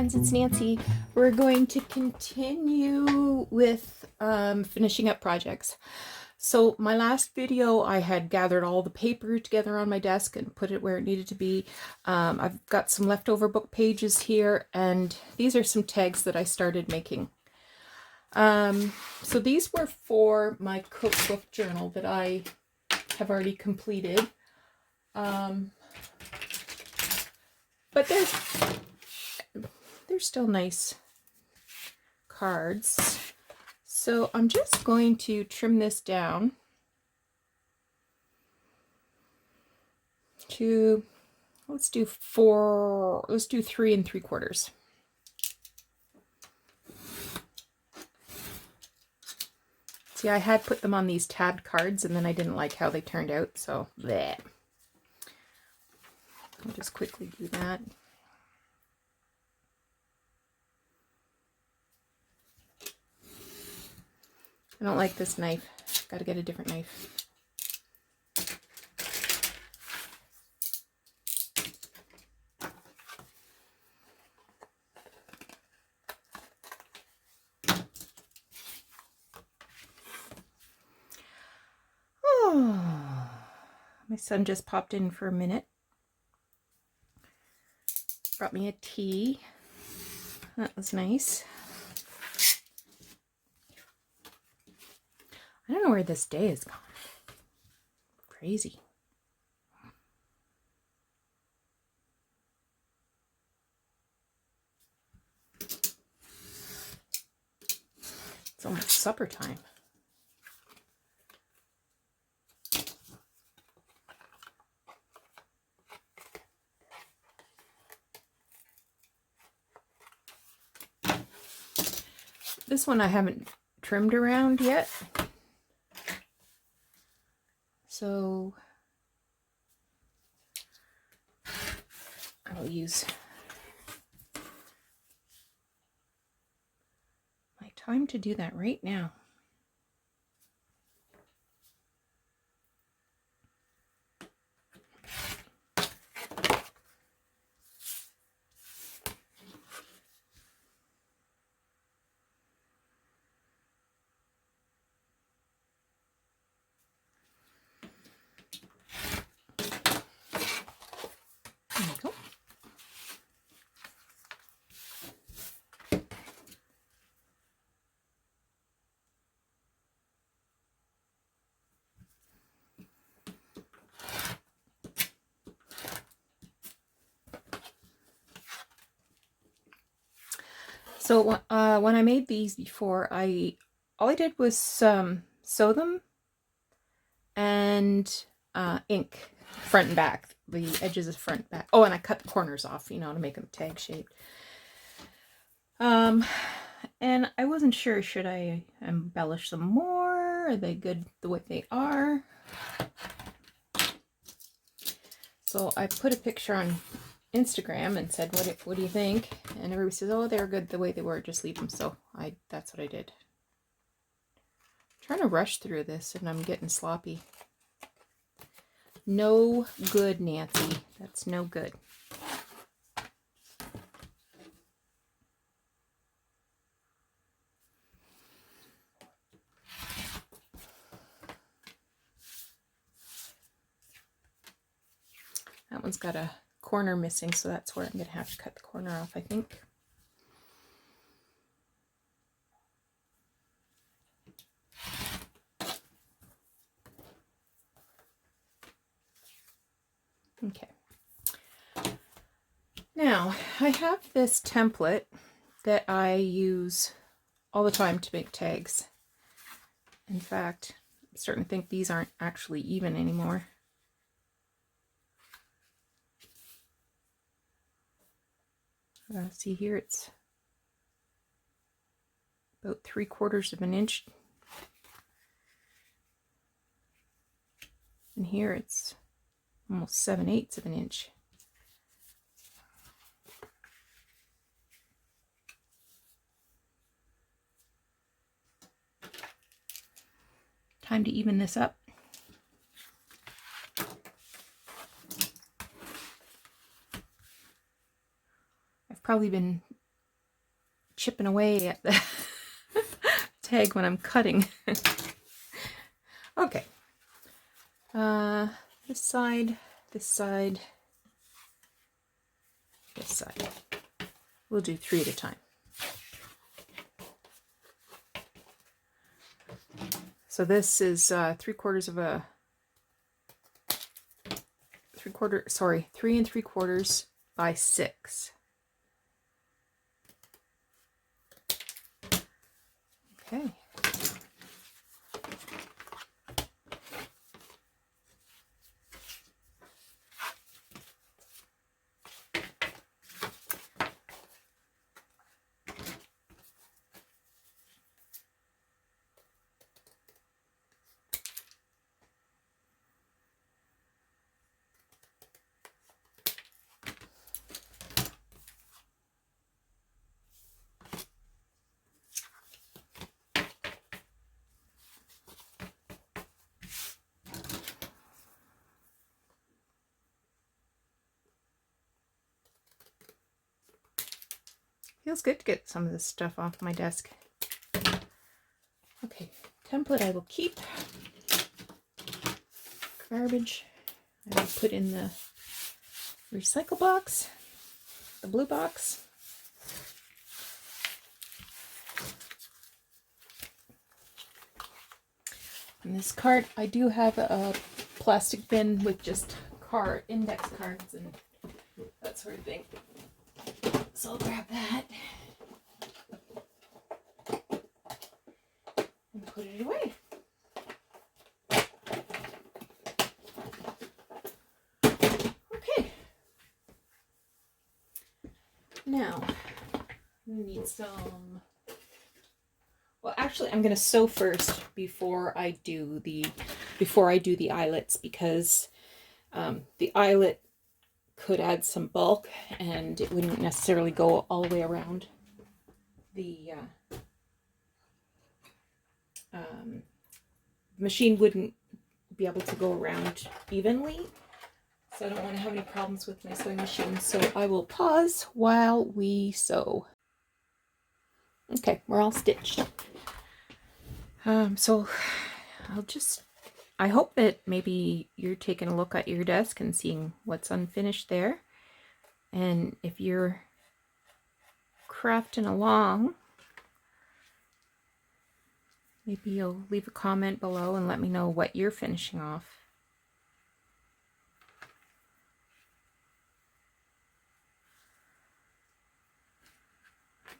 friends, it's Nancy. We're going to continue with finishing up projects. So my last video, I had gathered all the paper together on my desk and put it where it needed to be. I've got some leftover book pages here, and these are some tags that I started making. So these were for my cookbook journal that I have already completed. But they're still nice cards. So I'm just going to trim this down to, let's do 3 3/4. See, I had put them on these tabbed cards and then I didn't like how they turned out, so bleh. I'll just quickly do that. I don't like this knife. Got to get a different knife. Oh, my son just popped in for a minute. Brought me a tea. That was nice. I don't know where this day is gone. Crazy. It's almost supper time. This one I haven't trimmed around yet. So I'll use my time to do that right now. There we go. So when I made these before, all I did was sew them and ink front and back, the edges of front and back. Oh, and I cut the corners off, you know, to make them tag shaped. And I wasn't sure, should I embellish them more? Are they good the way they are? So I put a picture on Instagram and said, what do you think? And everybody says, oh, they're good the way they were, just leave them. So that's what I did. I'm trying to rush through this and I'm getting sloppy. No good, Nancy. That's no good. That one's got a corner missing, so that's where I'm going to have to cut the corner off, I think. Okay. Now, I have this template that I use all the time to make tags. In fact, I'm starting to think these aren't actually even anymore. See here, it's about 3/4 of an inch. And here it's almost 7/8 of an inch. Time to even this up. I've probably been chipping away at the tag when I'm cutting. Okay. This side, this side, this side. We'll do 3 at a time. So this is 3/4 of a 3 3/4 by 6. Okay. Feels good to get some of this stuff off my desk. Okay, template I will keep. Garbage I will put in the recycle box, the blue box. In this cart, I do have a plastic bin with just index cards and that sort of thing. So I'll grab that and put it away. Okay. Now, we need some... Well, actually, I'm going to sew first before I do the eyelets, because the eyelet could add some bulk and it wouldn't necessarily go all the way around the machine wouldn't be able to go around evenly, so I don't want to have any problems with my sewing machine. So I will pause while we sew. Okay, we're all stitched. So I hope that maybe you're taking a look at your desk and seeing what's unfinished there. And if you're crafting along, maybe you'll leave a comment below and let me know what you're finishing off.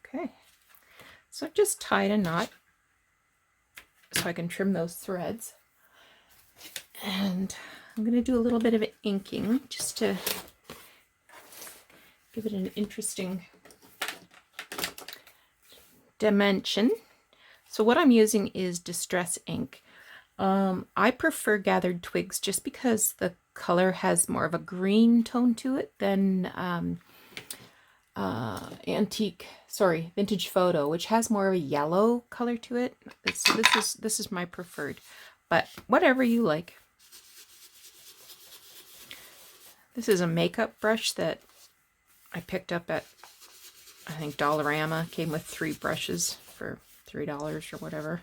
Okay, so I've just tied a knot so I can trim those threads. And I'm going to do a little bit of inking just to give it an interesting dimension. So what I'm using is Distress ink. I prefer Gathered Twigs just because the color has more of a green tone to it than Vintage Photo, which has more of a yellow color to it. So this is my preferred, but whatever you like. This is a makeup brush that I picked up at, I think, Dollarama. Came with 3 brushes for $3 or whatever.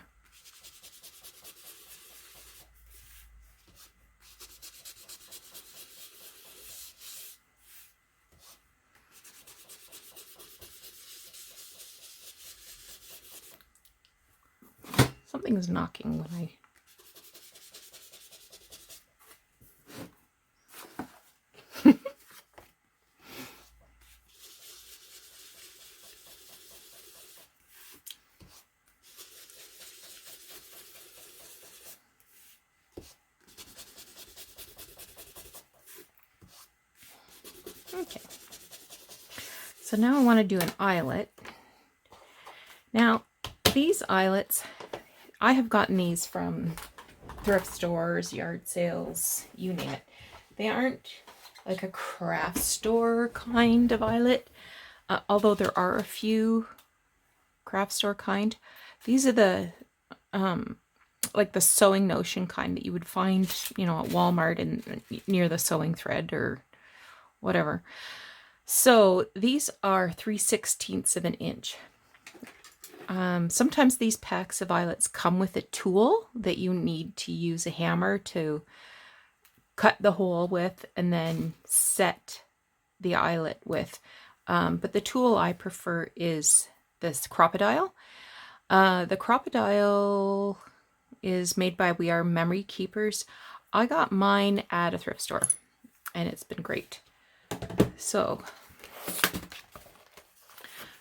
Something's knocking when I... Okay, so now I want to do an eyelet. Now, these eyelets, I have gotten these from thrift stores, yard sales, you name it. They aren't like a craft store kind of eyelet, although there are a few craft store kind. These are the like the Sewing Notion kind that you would find, you know, at Walmart and near the sewing thread or whatever. So these are 3/16 of an inch. Sometimes these packs of eyelets come with a tool that you need to use a hammer to cut the hole with and then set the eyelet with. But the tool I prefer is this Crocodile. The Crocodile is made by We Are Memory Keepers. I got mine at a thrift store and it's been great. So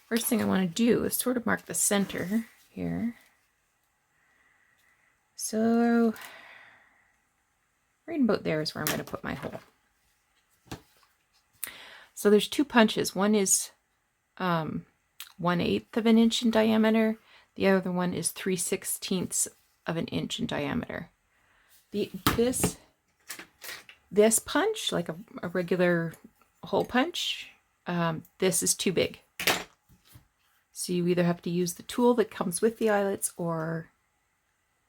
first thing I want to do is sort of mark the center here. So right about there is where I'm going to put my hole. So there's two punches. One is 1/8 of an inch in diameter. The other one is 3/16 of an inch in diameter. This punch, like a regular hole punch, this is too big. So you either have to use the tool that comes with the eyelets or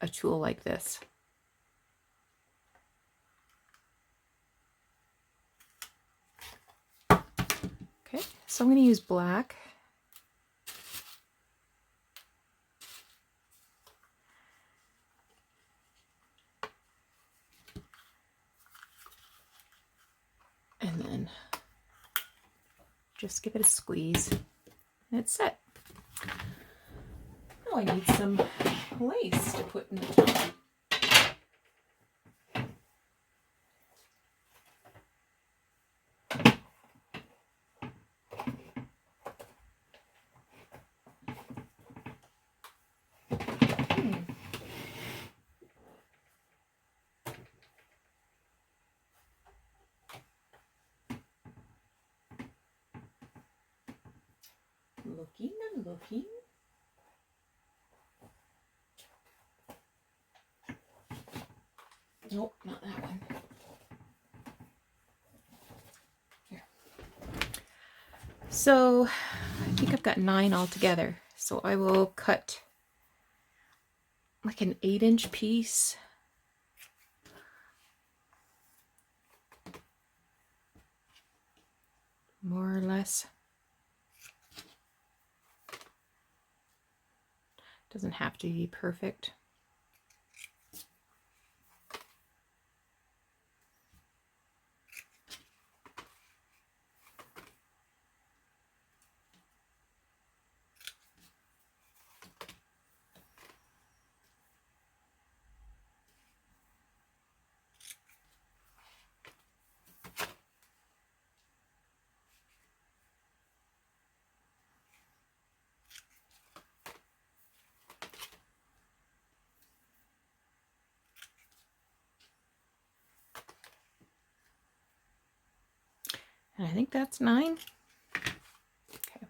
a tool like this. Okay, so I'm going to use black. And then just give it a squeeze and it's set. Now I need some lace to put in the top. Looking and looking. Nope, not that one. Here. So I think I've got 9 altogether. So I will cut like an 8-inch piece. More or less. Doesn't have to be perfect. And I think that's 9. Okay.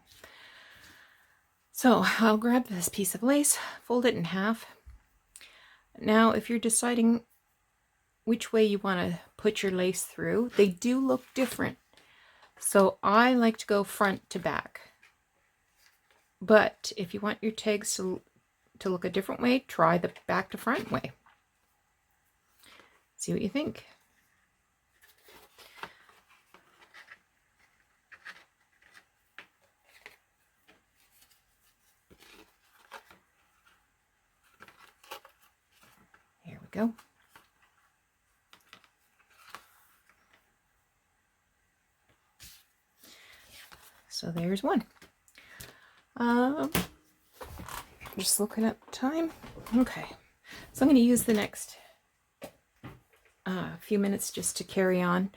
So I'll grab this piece of lace, fold it in half. Now, if you're deciding which way you want to put your lace through, they do look different. So I like to go front to back. But if you want your tags to look a different way, try the back to front way. See what you think. Here we go. So there's one. Just looking at the time. Okay, so I'm going to use the next few minutes just to carry on.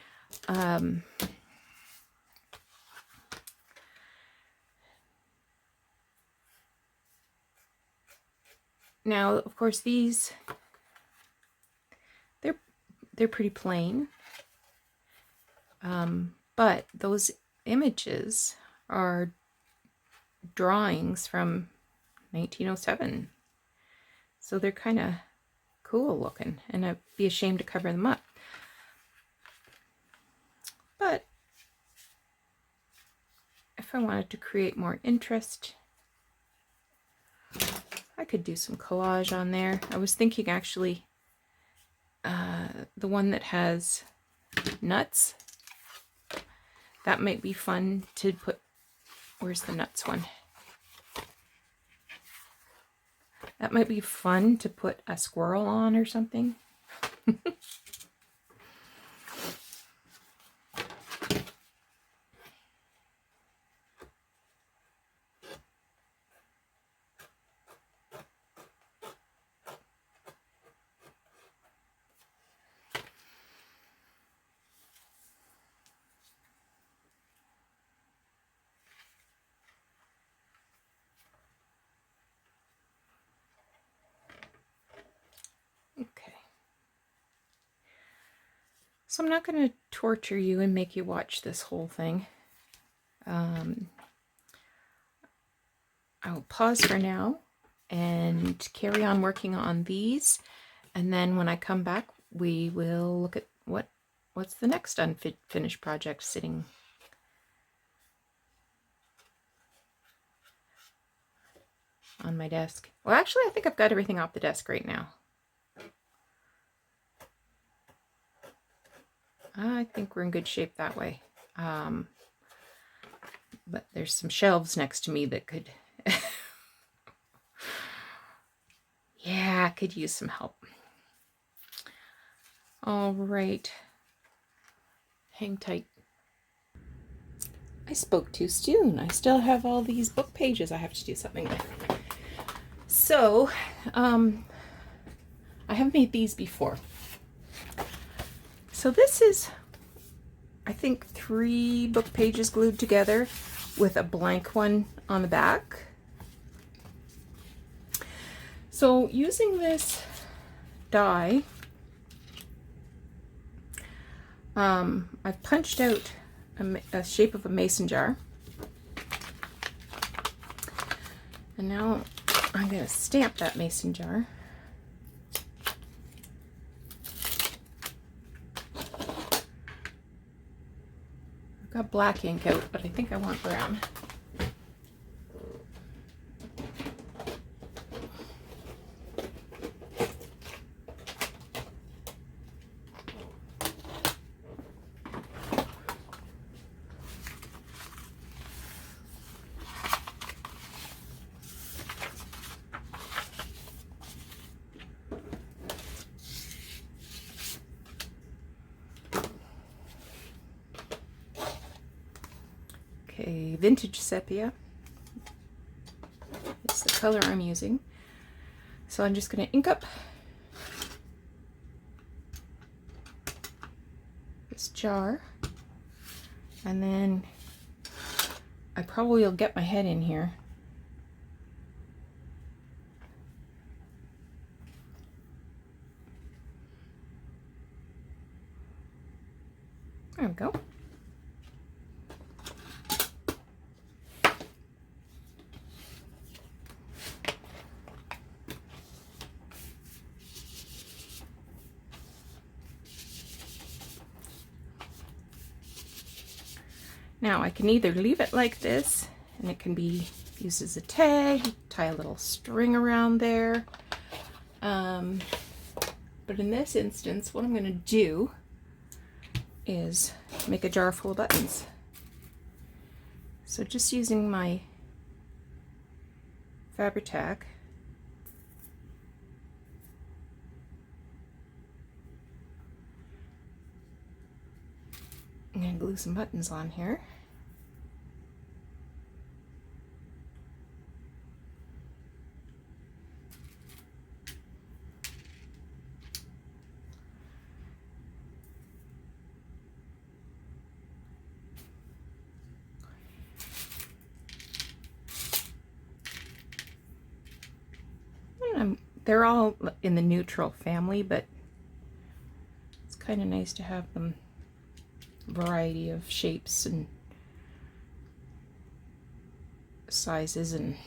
Now, of course, these they're pretty plain, but those images are drawings from 1907, so they're kind of cool looking, and I'd be ashamed to cover them up. But if I wanted to create more interest, I could do some collage on there. I was thinking actually the one that has nuts, that might be fun to put. Where's the nuts one? That might be fun to put a squirrel on or something. Okay. So I'm not going to torture you and make you watch this whole thing. I will pause for now and carry on working on these. And then when I come back, we will look at what's the next unfinished project sitting on my desk. Well, actually, I think I've got everything off the desk right now. I think we're in good shape that way. But there's some shelves next to me that could, yeah, could use some help. All right. Hang tight. I spoke too soon. I still have all these book pages I have to do something with. So, I have made these before. So this is, I think, 3 book pages glued together with a blank one on the back. So using this die, I've punched out a shape of a mason jar. And now I'm going to stamp that mason jar. I've got black ink out, but I think I want brown. Okay, vintage sepia is the color I'm using. So I'm just going to ink up this jar, and then I probably will get my head in here. There we go. Now I can either leave it like this, and it can be used as a tag, tie a little string around there. But in this instance, what I'm going to do is make a jar full of buttons. So just using my Fabri-Tac, I'm going to glue some buttons on here. They're all in the neutral family, but it's kind of nice to have them variety of shapes and sizes and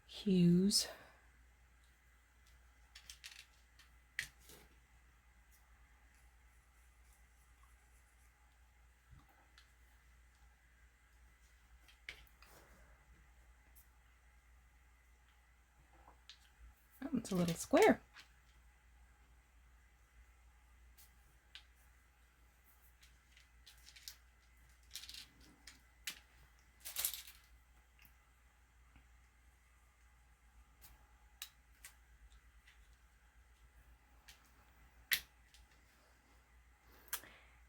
hues. That one's a little square.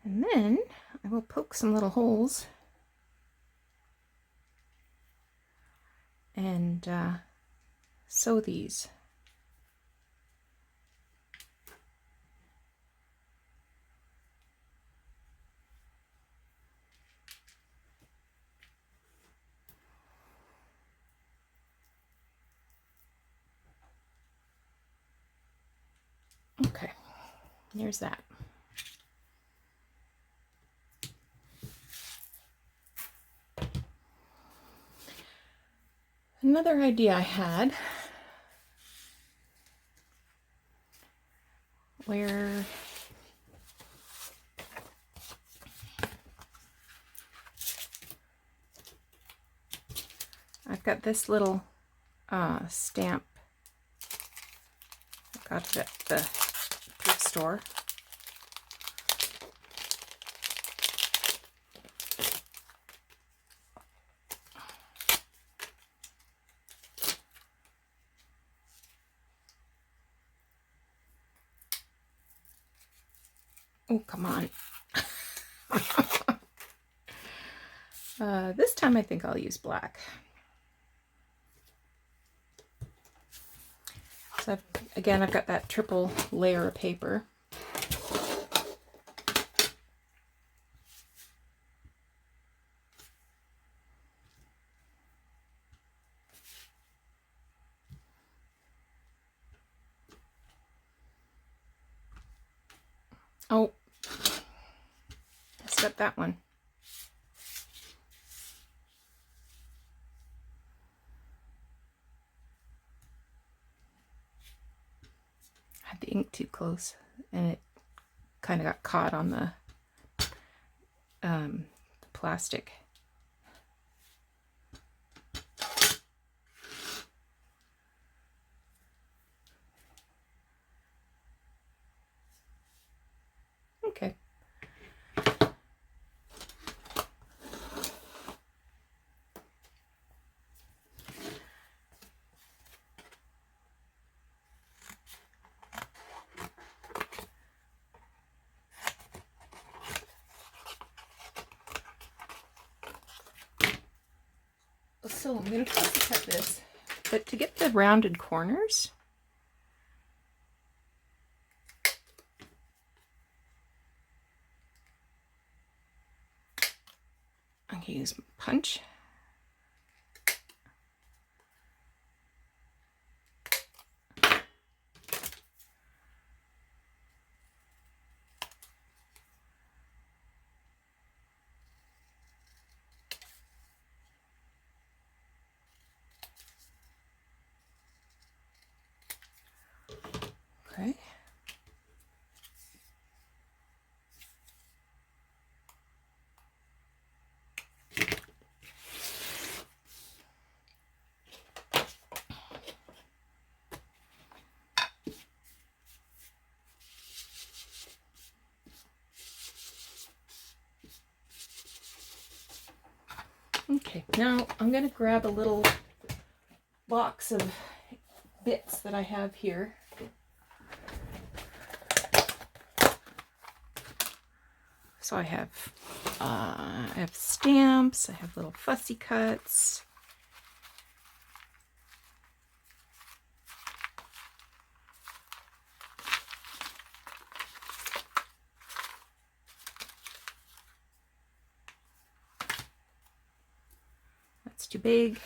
And then I will poke some little holes and sew these. Okay, there's that. Another idea I had, where I've got this little stamp I got it at the thrift store. Oh, come on. This time I think I'll use black. So I've got that triple layer of paper. Oh, messed up that one. Had the ink too close and it kind of got caught on the plastic. Okay. So I'm going to fussy cut this, but to get the rounded corners, I'm going to use punch. Okay. Okay, now I'm going to grab a little box of bits that I have here. So I have stamps, I have little fussy cuts. That's too big.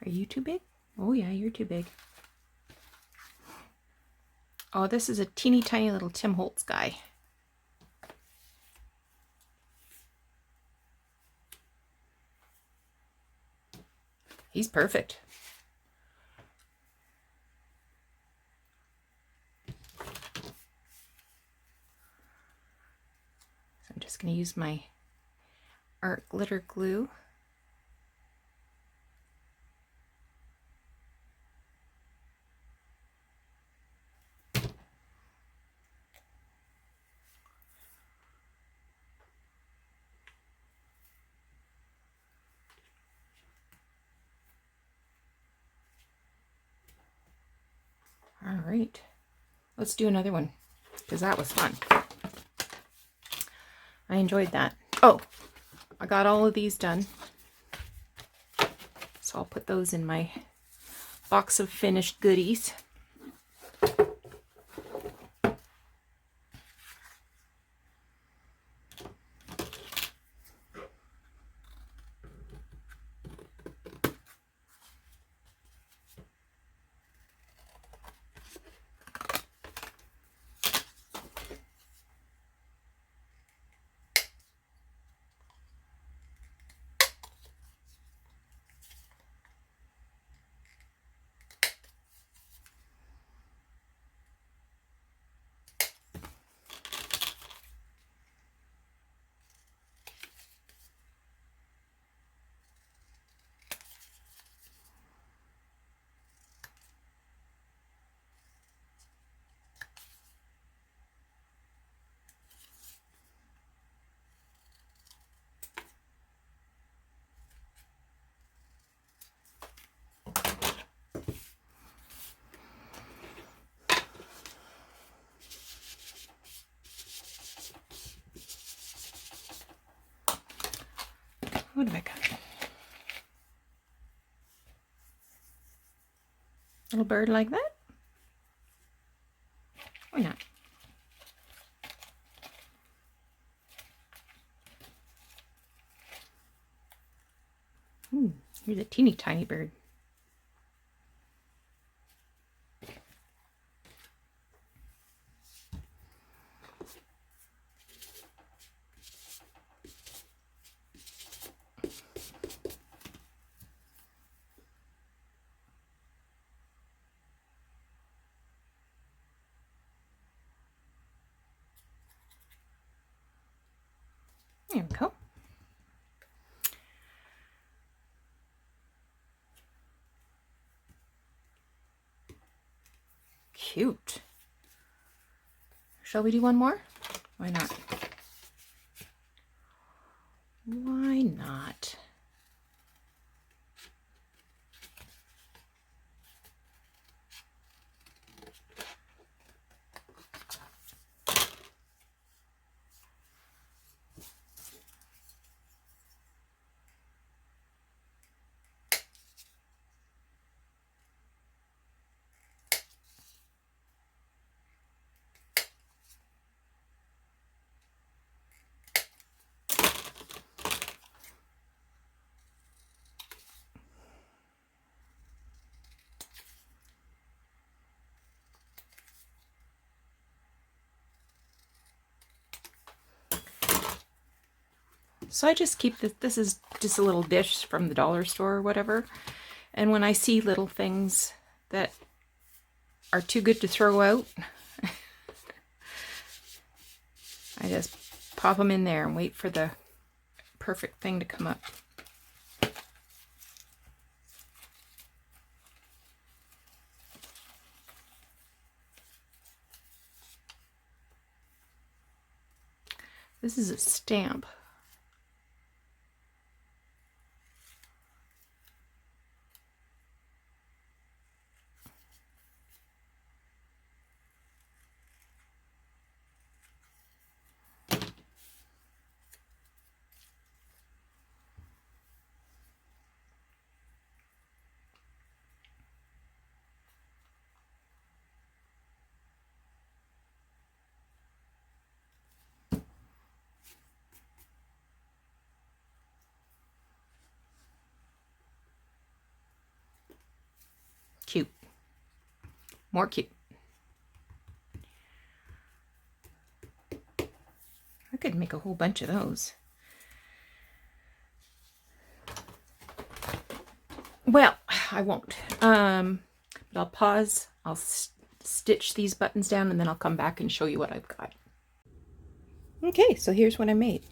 Are you too big? Oh yeah, you're too big. Oh, this is a teeny tiny little Tim Holtz guy. He's perfect. So I'm just going to use my art glitter glue. All right, let's do another one because that was fun. I enjoyed that. Oh, I got all of these done. So I'll put those in my box of finished goodies. What have I got? Little bird like that? Why not? Here's a teeny tiny bird. There we go. Cute. Shall we do one more? Why not? Why not? So I just keep this. This is just a little dish from the dollar store or whatever. And when I see little things that are too good to throw out, I just pop them in there and wait for the perfect thing to come up. This is a stamp. Cute. More cute. I could make a whole bunch of those. Well, I won't. But I'll pause. I'll stitch these buttons down and then I'll come back and show you what I've got. Okay, so here's what I made.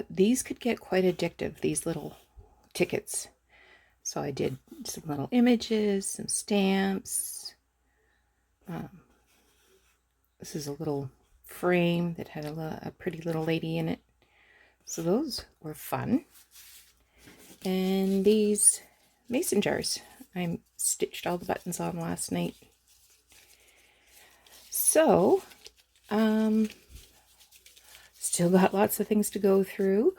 These could get quite addictive, these little tickets. So I did some little images, some stamps. This is a little frame that had a pretty little lady in it. So those were fun. And these mason jars. I stitched all the buttons on last night. So, still got lots of things to go through.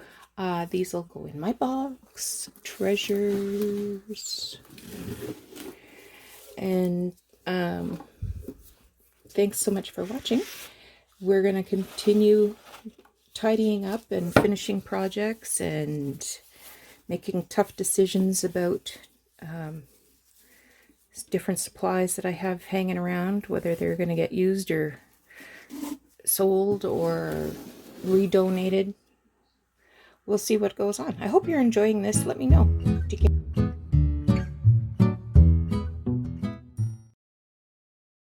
These will go in my box, treasures. And thanks so much for watching. We're going to continue tidying up and finishing projects and making tough decisions about different supplies that I have hanging around, whether they're going to get used or sold or redonated. We'll see what goes on. I hope you're enjoying this. Let me know.